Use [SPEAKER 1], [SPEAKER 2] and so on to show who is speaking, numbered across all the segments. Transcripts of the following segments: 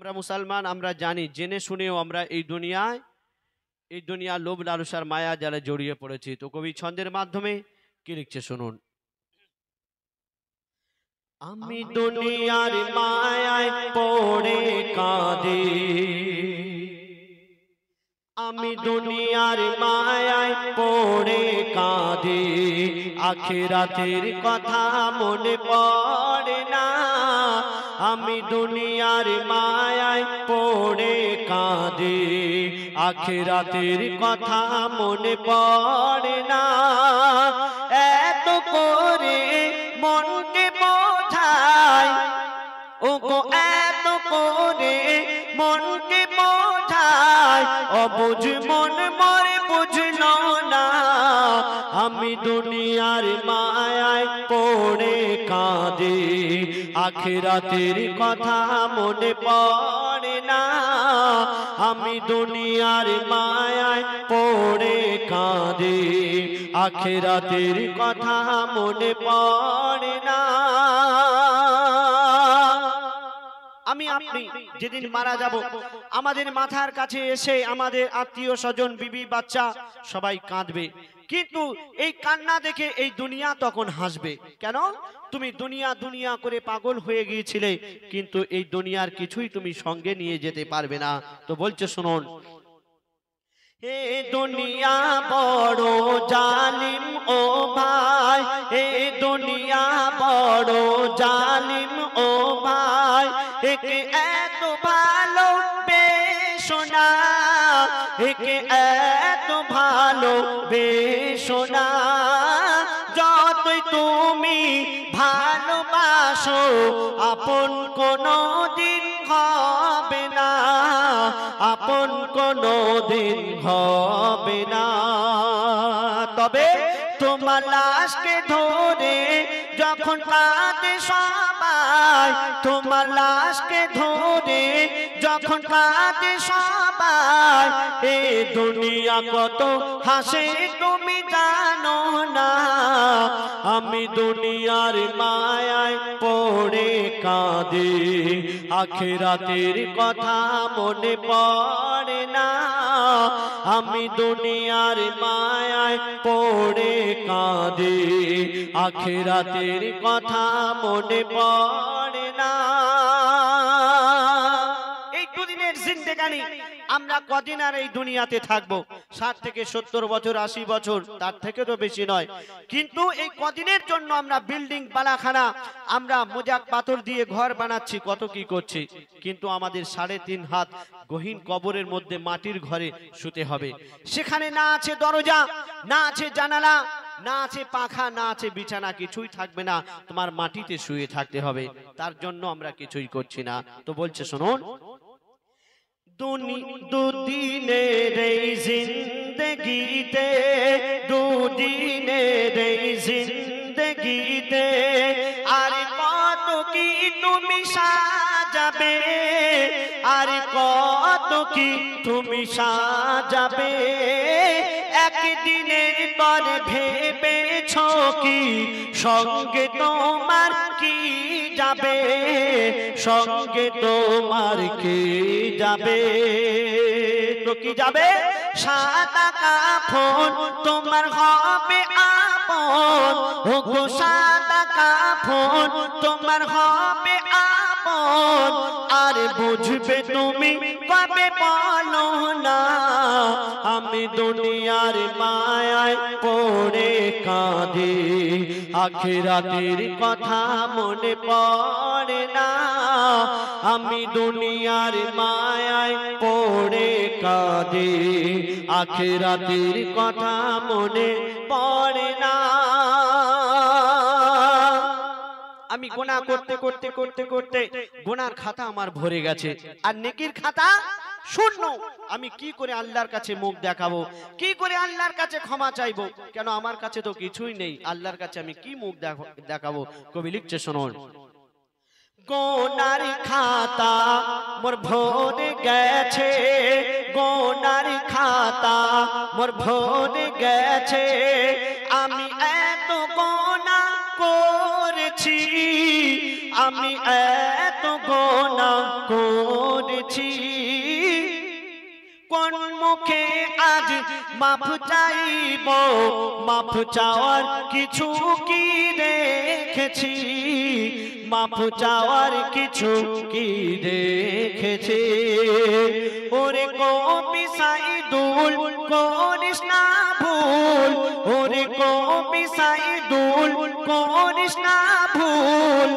[SPEAKER 1] আমরা মুসলমান, আমরা জানি, জেনে শুনেও আমরা এই দুনিয়া লোভ লালসার মায়া জালে জড়িয়ে পড়েছি। তো কবি ছন্দের মাধ্যমে কি লিখছে শুনুন। আমি দুনিয়ার মায়ায় পড়ে কাঁদি, আমি দুনিয়ার মায়ায় পড়ে কাঁদি, আখিরাতের কথা মনে পড়ে না। আমি দুনিয়ার মায়ায় পড়ে কাঁদি, আখিরাতের কথা মনে পড়ে না। এত করে মনকে বোঝাই, ও গো এত করে মনকে বোঝাই, অবুঝ মন মরে বুঝলো না। আমি দুনিয়ার মায়ায় পড়ে কাঁদি, আখিরাতের কথা মনে পড়ে না। আমি দুনিয়ার মায়ায় পড়ে কাঁদি, আখিরাতের কথা মনে পড়ে না। আমি আপনি যেদিন মারা যাব, আমাদের মাথার কাছে এসে আমাদের আত্মীয় স্বজন, বিবি বাচ্চা সবাই কাঁদবে, কিন্তু এই কান্না দেখে এই দুনিয়া তখন হাসবে। কেন? তুমি দুনিয়া দুনিয়া করে পাগল হয়ে গিয়েছিলে, কিন্তু এই দুনিয়ার কিছুই তুমি সঙ্গে নিয়ে যেতে পারবে না। তো বলছে শুনুন, এ দুনিয়া বড় জালিম ও ভাই, এ দুনিয়া বড় জালিম ও ভাই, একে এত ভালো বেশোনা, একে এত ভালো বেশোনা। যতই তুমি ভালোবাসো আপন কোনো দিন হবে না, আপন কোনো দিন হবে না। তবে তোমার লাশকে ধরে যখন কাঁদে সবাই, তোমার লাশকে ধরে যখন কাঁদে সবাই, এ দুনিয়া কত হাসে তুমি জানো না। আমি দুনিয়ার মায়ায় পড়ে কাঁদি, আখিরাতের কথা মনে পড়ে না। আমি দুনিয়ার মায়ায় পড়ে কাঁদি, আখিরাতের কথা মনে পড়ে না। এই দুদিনের জিন্দেগানি আমরা কদিন আর এই দুনিয়াতে থাকবো? 60 থেকে 70 বছর, 80 বছর, তার থেকে তো বেশি নয়। কিন্তু এই কদিনের জন্য আমরা বিল্ডিং বালাখানা, আমরা মোজাক পাথর দিয়ে ঘর বানাচ্ছি, কত কি করছি, কিন্তু আমাদের 3.5 হাত গহীন কবরের মধ্যে মাটির ঘরে শুতে হবে। সেখানে না আছে দরজা, না আছে জানালা, না আছে পাখা, না আছে বিছানা, কিছুই থাকবে না, তোমার মাটিতে শুয়ে থাকতে হবে। তার জন্য আমরা কিছুই করছি না। তো বলছে শুনুন, দুদিনের এই জিন্দগিতে, দুদিনের এই জিন্দগিতে আর কত কি তুমি সাজাবে, আর কত কি তুমি সাজাবে। একদিনের পর ভেবেছো কি সঙ্গে তোমার কি যাবে, সঙ্গে তোমার কি যাবে? তো কি যাবে? সাদা কাফন তোমার হবে আপন, ও গো সাদা কাফন তোমার হবে আপন। আর বুঝবে তুমি কবে বলো না। আমি দুনিয়ার মায়ায় পড়ে কাঁদি, আখিরাতের কথা মনে পড়ে না। আমি দুনিয়ার মায়ায় পড়ে কাঁদি, আখিরাতের কথা মনে পড়ে না। আমি গুনাহ করতে করতে করতে করতে গুনার খাতা আমার ভরে গেছে, আর নেকির খাতা শূন্য। আমি কি করে আল্লাহর কাছে মুখ দেখাবো, কি করে আল্লাহর কাছে ক্ষমা চাইবো? কেন আমার কাছে তো কিছুই নেই, আল্লাহর কাছে আমি কি মুখ দেখাবো? কবি লিখছে শুনুন, গোনার খাতা মোর ভরে গেছে, গোনার খাতা মোর ভরে গেছে। আমি এত গোনা করেছি, আমি এত গোনা করে করেছি, কোন মুখে আজ মাপ চাইব, মাপ চাওয়ার কিছু কি রেখেছি, মাপ চাওয়ার কিছু কি রেখেছি। ওরে কবি সাইদুল করিস না ভুল, ওরে কবি সাইদুল করিস না ভুল,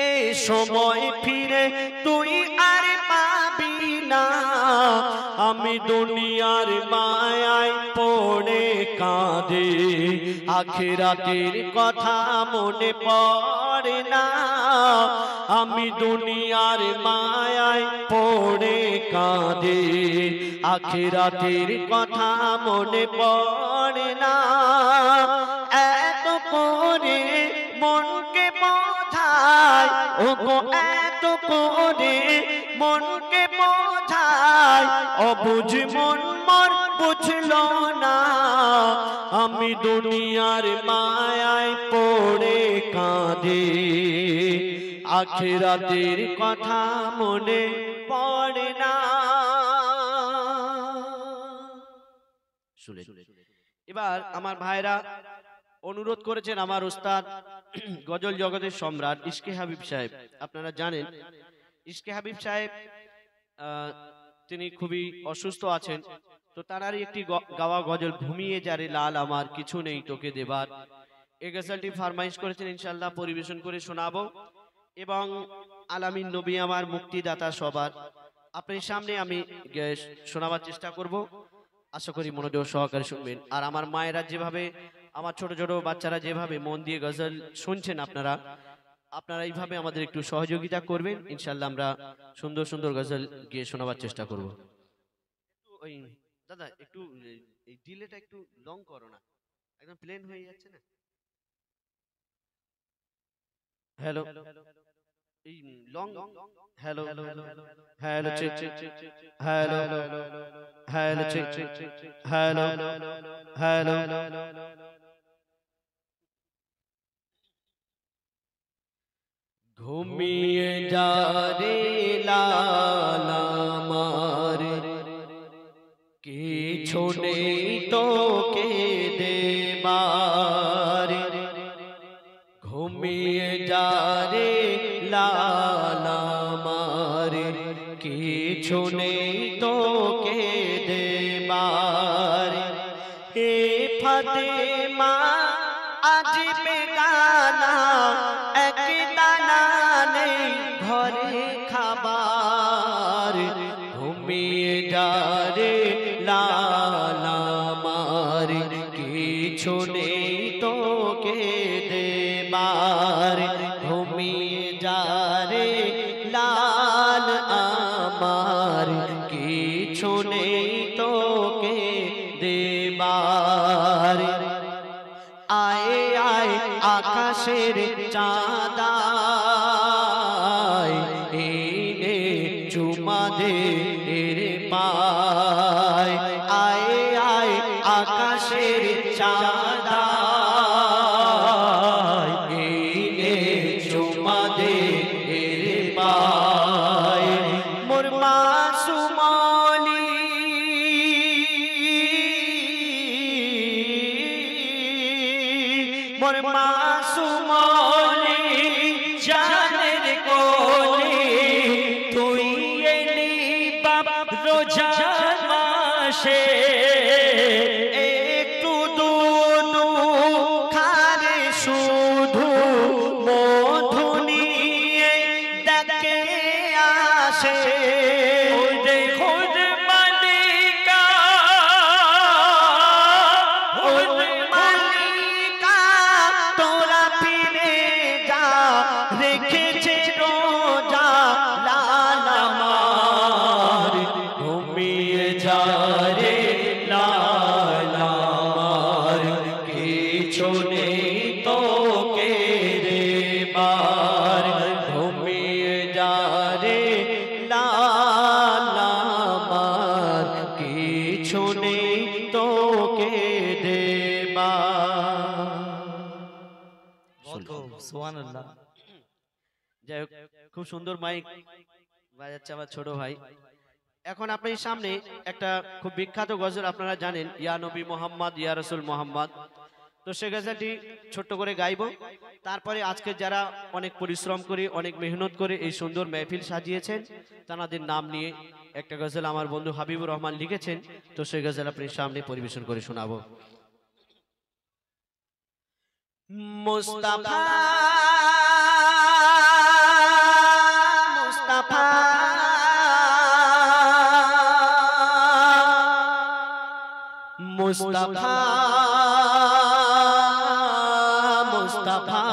[SPEAKER 1] এই সময় ফিরে তুই আর পাবি না। আমি দুনিয়ার মায়ায় পড়ে কাঁদে, আখিরাতের কথা মনে পড়ে না। আমি দুনিয়ার মায়ায় পড়ে কাঁদে, আখিরাতের কথা মনে পড়ে না। এত করে মনকে বোঝায়, ওগো এত করে মনকে বোঝায়, অবুঝ মন মন বুঝলো না। আমি দুনিয়ার মায়ায় পড়ে কাঁদে, আখিরাতের কথা মনে পড়ে না। এবার আমার ভাইরা অনুরোধ করেছেন আমার উস্তাদ গজল জগতের সম্রাট ইশকে হাবিব সাহেব। আপনারা জানেন ইশকে হাবিব সাহেব তিনি খুবই অসুস্থ আছেন, তো তারারই একটি গাওয়া গজল ঘুমিয়ে যারে লাল আমার কিছু নেই তোকে দেবার, এই গজলটি ফরমাইশ করেছেন, ইনশাআল্লাহ পরিবেশন করে শোনাবো। এবং আলামিন নবী আমার মুক্তিদাতা সবার, আপনার সামনে আমি শোনাবার চেষ্টা করব, আশা করি মনোযোগ সহকারে শুনবেন। আর আমার মায়েরা যেভাবে, আমার ছোট ছোট বাচ্চারা যেভাবে মন দিয়ে গজল শুনছেন, আপনারা এইভাবে আমাদের একটু সহযোগিতা করবেন, ইনশাআল্লাহ আমরা সুন্দর সুন্দর গজল গিয়ে শোনাবার চেষ্টা করব। ওই দাদা একটু এই ডিলেটা একটু লং করো না, একদম প্লেন হয়ে যাচ্ছে না। হ্যালো এই লং, hello hello check check hello hello check check hello hello. ঘুমিয়ে যা রে লাল আমার, কিছু নেই তোকে দেবার। ঘুমিয়ে যা রে লাল আমার, কিছু নেই তোকে দেবার। হে ফাতেমা আজ বেগানা, এক দানা নেই ঘরে খাবার। ঘুমিয়ে যা রে লাল আমার, কিছু নেই তোকে দেবার। ঘুমিয়ে যা রে লাল আমার, কিছু নেই তোকে দেবার। আয় আয় আকাশের চাঁদায়, এনে চুমা দে এর পায়। আয় আয় আকাশের চাঁদায়, এনে চুমা দে এর পায়। মোর মাসুমালি মোর মাসুমালি জানের কোলে, তুই এলি বাপ রোজার মাসে। একটু দুধু খারে শুধু মধু নিয়ে দেখে আসে। রেখেছে রোজা লাল আমার, ঘুমিয়ে যা রে লাল আমার, কিছু নেই তোকে দেবার। ঘুমিয়ে যা রে লাল আমার, কিছু নেই তোকে দেবার। সুবহানাল্লাহ। যাই হোক, খুব সুন্দর মাইক বাজাচ্ছে আমার ছোট ভাই। এখন আপনার সামনে একটা খুব বিখ্যাত গজল আপনারা জানেন, ইয়া নবী মোহাম্মদ ইয়া রাসূল মোহাম্মদ। তো সে গজলটি ছোট্ট করে গাইবো। তারপরে আজকে যারা অনেক পরিশ্রম করে অনেক মেহনত করে এই সুন্দর মেহফিল সাজিয়েছেন তাদের নাম নিয়ে একটা গজল আমার বন্ধু হাবিবুর রহমান লিখেছেন। তো সেই গজল আপনার সামনে পরিবেশন করে শোনাবো। মুস্তাফা মুস্তাফা মুস্তাফা মুস্তাফা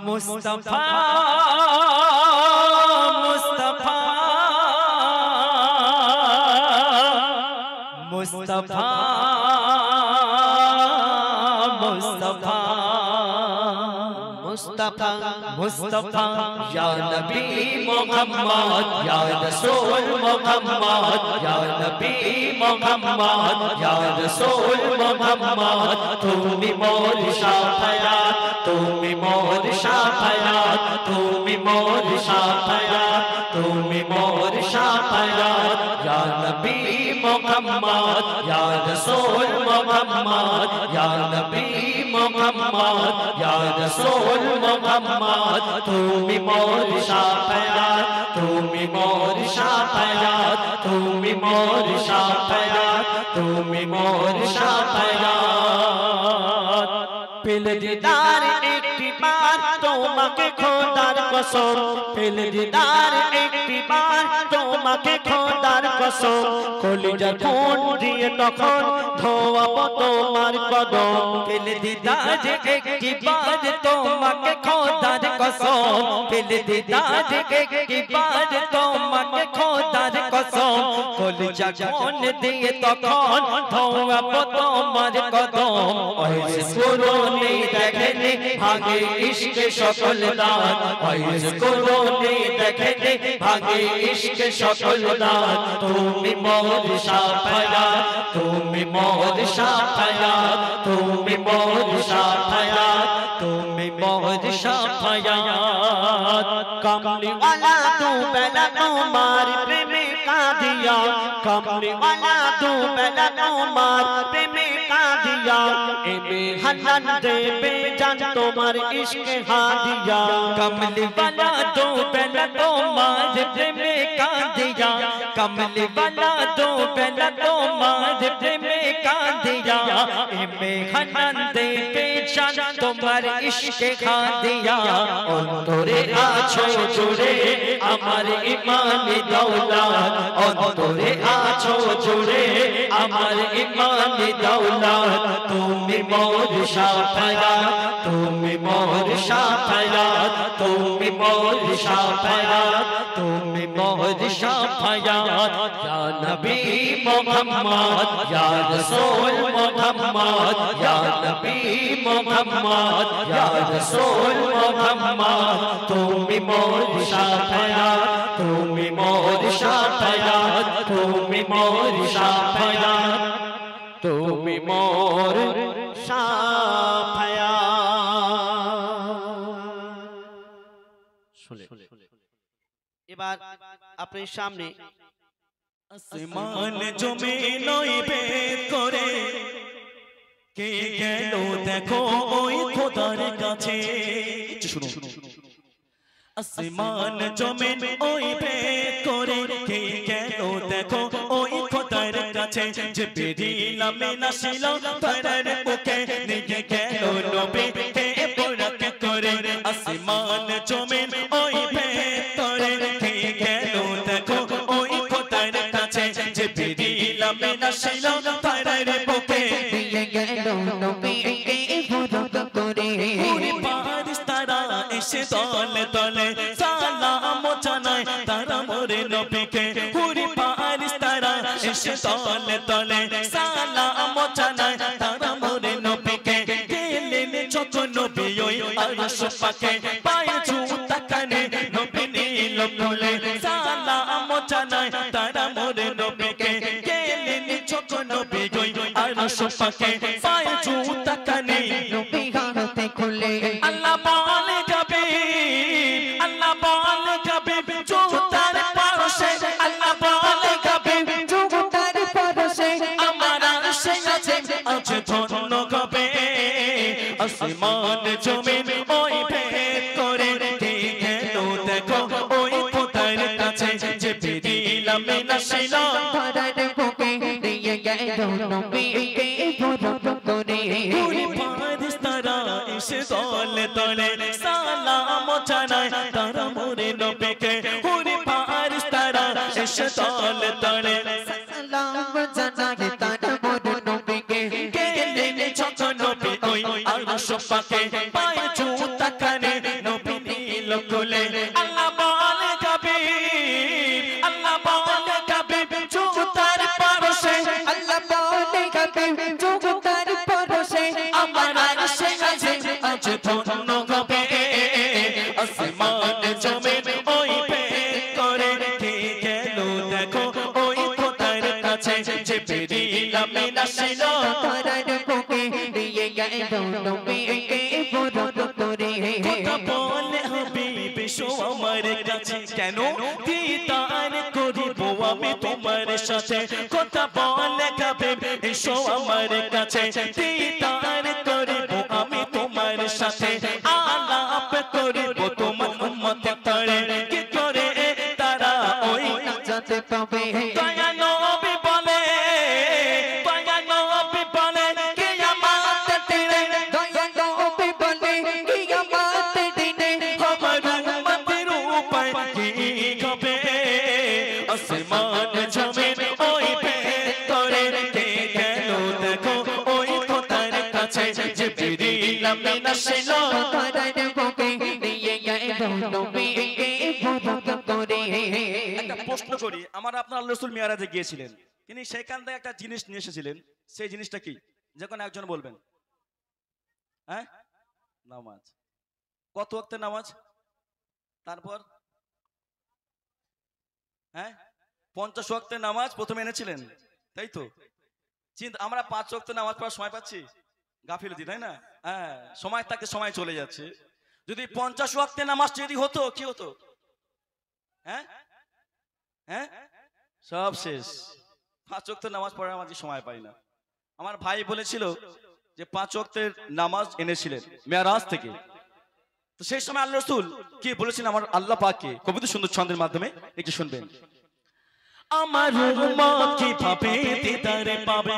[SPEAKER 2] মুস্তাফা মুস্তাফা মুস্তাফা মুস্তাফা
[SPEAKER 1] মুস্তাফা
[SPEAKER 2] মুস্তাফা ইয়া নবী মুহাম্মদ ইয়া রাসূল মুহাম্মদ ইয়া নবী মুহাম্মদ ইয়া রাসূল মুহাম্মদ তুমি মোর শাফায়াত তুমি মোর শাফায়াত তুমি মোর শাফায়াত তুমি মোর শাফায়াত ইয়া নবী মুহাম্মদ ইয়া রাসূল মুহাম্মদ ইয়া নবী মুহাম্মদ ইয়া রাসূল মুহাম্মদ তুমি মোর শাফায়াত তুমি মোর শাফায়াত তুমি মোর শাফায়াত তুমি মোর শাফায়াত
[SPEAKER 1] পেলে দিদার একটি বার তোমাকে খোদার কসম, পেলে দিদার একটি বার তোমাকে খোদার কসম, কলিজা কোন দিয়ে তখন ধোয়াবো তোমার কদম।
[SPEAKER 2] পেলে দিদার একটি বার তোমাকে খোদার কসম, পেলে দিদার একটি বার তোমাকে খোদার কসম, কলিজা কোন দিয়ে তখন ধোয়াবো তোমার কদম। ওইস কুরুনি দেখেনি ভাগে ইশকে সকল দান, ওইস কুরুনি দেখেনি ভাগে ইশকে সকল দান, তুমি মোর শাফায়াত তুমি মোর শাফায়াত তুমি মোর শাফায়াত তুমি মোর শাফায়াত।
[SPEAKER 1] कमली वाला तू बेला तुम्हार प्रेमे का दिया, कमली वाला तू बेला तुम्हार प्रेमे का दिया, एमे हनन दे बेजान तुम्हार इश्क हा दिया।
[SPEAKER 2] कमली वाला तू बेला तुम्हार प्रेमे का दिया, कमली वाला तू बेला तुम्हार प्रेमे का दिया, एमे हनन दे बेजान तुम्हार इश्क हा दिया। অন্তরে আছো জুড়ে আমার ইমানি দৌলত, অন্তরে আছো জুড়ে আমার ইমানি দৌলত, তুমি মোর শাফায়াত তুমি মোর শাফায়াত তুমি মোর শাফায়াত তুমি মোর শাফায়াত। ইয়া নবী মুহাম্মদ ইয়া রাসূল মুহাম্মদ ইয়া নবী মুহাম্মদ ইয়া রাসূল মুহাম্মদ তুমি মোর শাফায়াত তুমি মোর শাফায়াত তুমি মোর শাফায়াত তুমি মোর
[SPEAKER 1] শাফায়াত। এবার আপনার সামনে
[SPEAKER 2] আসমান জমিন নয় ভেদ করে কে গেল দেখো ওই খোদার কাছে। শুনো আসমান জমিন ওই ভেদ করে কে গেল দেখো ওই খোদার কাছে, যে বেরিলাম নাসিল ধরার বুকে নিয়ে গেল নবী কে বরাক করে। আসমান জমিন ওই ভেদ করে কে গেল দেখো ওই খোদার কাছে, যে বেরিলাম নাসিল ধরার বুকে নিয়ে গেল নবী কে বরাক করে। পুরি পারিস তারা এসে দলে দলে সালাম জানায় তারা মোরে নবীকে, পুরি পারিস তারা এসে দলে দলে সালাম জানায় তারা মোরে নবীকে। গেলেন যত নবী ওই আরশ পাকে, পায়ে জুতা কানে নবী নীল ফুলে সালাম জানায় তারা মোরে নবীকে। গেলেন যত নবী ওই আরশ পাকে, পায়ে জুতা কানে নবী হাতে খুলে। আল্লাহ বলে যাবে আল্লাহ বলে যাবে আসমান জমিন ওই ভেদ করে কে গেল দেখো ওই খোদার কাছে যে বেরিলাম নাসিলাম
[SPEAKER 3] ধরার বুকে নিয়ে গেল নবীকে বরণ করে
[SPEAKER 2] পুরি ফারিস্তারা এসে দলে দলে সালাম জানায় তারা মোরে নবীকে পুরি ফারিস্তারা এসে দলে দলে
[SPEAKER 3] সালাম জানায় তারা মোর নবীকে
[SPEAKER 2] গেলেন ছোট নবী ওই আরশ পাকে পায়ে জুতা কানে নবী নীল কোলে আল্লাহ বলে কবির আল্লাহ বলে কবির জুতার পরশে
[SPEAKER 3] আল্লাহ বলে কবে জগতার পরশে
[SPEAKER 2] আমার আরশে আছে আজ ধন্য হবে আসমান জমিন ওই ভেদ করে কে গেল দেখো ওই খোদার কাছে যে বেরিলাম নাসিলো
[SPEAKER 3] ধরার বুকে নিয়ে গেল নবীকে বরণ করে
[SPEAKER 2] কথা বলে হাবিব এসো আমার কাছে কেন দিদার করিব আমি তোমার সাথে কথা বলে হাবিব এসো আমার কাছে দিদার করিব আমি তোমার সাথে আলাপ করিব তোমার উম্মতের তরে কি করে তারা ওই
[SPEAKER 3] নাজাতে পাবে
[SPEAKER 2] দয়া নবী বলে দয়া নবী বলে কিয়ামত দিনে
[SPEAKER 3] দয়া নবী বলে কিয়ামত দিনে
[SPEAKER 2] আমার উম্মতের উপায় কি হবে আসমান জমিন ওই ভেদ করে কে গেল দেখো ওই খোদার কাছে যে বেরিলাম নাসিলো
[SPEAKER 3] ধরার বুকে নিয়ে গেল নবীকে বরণ করে
[SPEAKER 4] একটা প্রশ্ন করি, আমার আপনার আল্লাহ রাসূল মিরাজে গিয়েছিলেন, তিনি সেখান থেকে একটা জিনিস নিয়ে এসেছিলেন, সেই জিনিসটা কি? যে কোনো একজন বলবেন। হ্যাঁ, নামাজ। কত ওয়াক্তের নামাজ? তারপর হ্যাঁ 50 ওয়াক্তের নামাজ প্রথমে এনেছিলেন, তাই তো? চিন্তা, আমরা 5 ওয়াক্তের নামাজ পড়ার সময় পাচ্ছি? গাফিলতি, তাই না? হ্যাঁ, সময় থাকতে সময় চলে যাচ্ছে। যদি 50 ওয়াক্তের নামাজ যদি হতো, কি হতো? হ্যাঁ হ্যাঁ, সব শেষ। 5 ওয়াক্তের নামাজ পড়ার মাঝে সময় পাই না। আমার ভাই বলেছিল যে 5 ওয়াক্তের নামাজ এনেছিলেন মেরাজ থেকে। তো সেই সময় আল্লাহ রাসূল কি বলেছিলেন আমার আল্লাহ পাককে? কবিতা সুন্দর ছন্দের মাধ্যমে একটু শুনবেন।
[SPEAKER 2] আমার উম্মত কিভাবে দিদার পাবে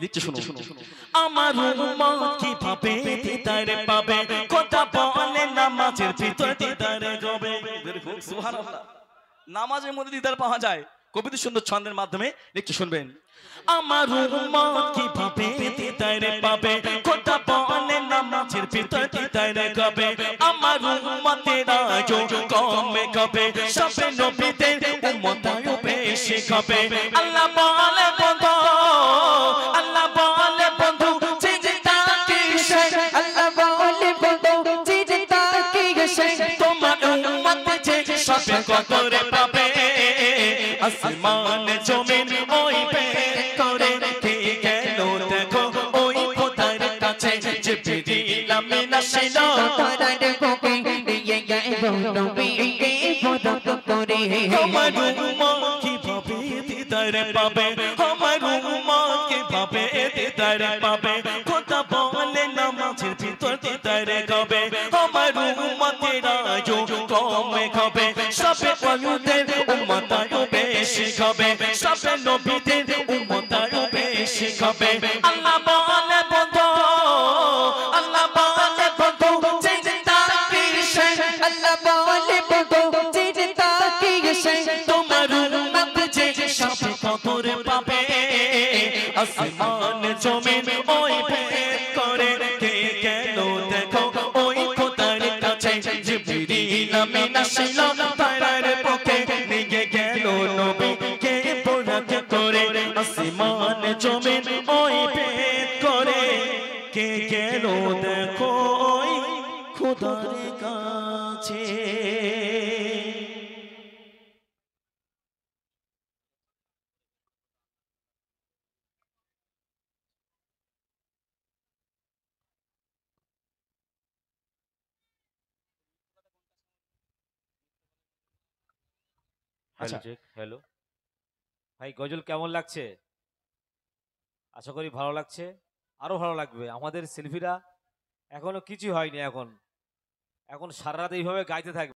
[SPEAKER 4] দিচ্ছি, শুনুন।
[SPEAKER 2] আমার উম্মত কিভাবে দিদার পাবে কথা বলে নামাজের ভিতর দিদার হবে
[SPEAKER 4] সুবহানাল্লাহ, নামাজের মধ্যে দিদার পাওয়া যায়। কবিতা সুন্দর ছন্দের মাধ্যমে একটু শুনবেন।
[SPEAKER 2] আমার উম্মত কিভাবে দিদার পাবে কথা বলে নামাজের ভিতর দিদার হবে আমার উম্মতেরা যো কমে হবে সবে নবীদের উম্মতায়ও বেশি হবে আল্লাহ বলে বন্ধু আল্লাহ বলে বন্ধু চিন্তা কিসে
[SPEAKER 3] আল্লাহ বলে বন্ধু চিন্তা কিসে
[SPEAKER 2] তোমার উম্মত যে সবে কদর পাবে আসমান জমিন ওই ভেদ করে কে গেল দেখো ওই খোদার কাছে যে বেরিলাম নাসিলো
[SPEAKER 3] ধরার বুকে নিয়ে গেল নবীকে বরণ করে
[SPEAKER 2] আমার উম্মত কিভাবে দিদার পাবে আমার উম্মত কিভাবে দিদার পাবে কথা বলে নামাজের ভিতর দিদার হবে আমার উম্মতেরা যো কমে হবে সবে ওয়ালুদের উম্মতায়ও বেশি হবে সবে নবীদের উম্মতায়ও বেশি হবে আল্লাহ বলে বন্ধু আল্লাহ বলে বন্ধু চিন্তা কিসে
[SPEAKER 3] আল্লাহ বলে বন্ধু চিন্তা কিসে
[SPEAKER 2] তোমার উম্মত যে সবে কদর পাবে আসমান জমিন ওই ভেদ করে কে গেল দেখো ওই খোদার কাছে জিবরিল আমিন আসলো তারার বুকে নিয়ে গেল নবীকে বোরাক করে আসমান জমিন ওই ভেদ করে কে গেল দেখো ওই খোদার কাছে
[SPEAKER 4] আচ্ছা,
[SPEAKER 5] হ্যালো চেক হ্যালো ভাই গজল কেমন লাগছে? আশা করি ভালো লাগছে, আরো ভালো লাগবে। আমাদের শিল্পীরা এখনো কিছু হয়নি। এখন এখন সারা রাত এইভাবে গাইতে থাকবে।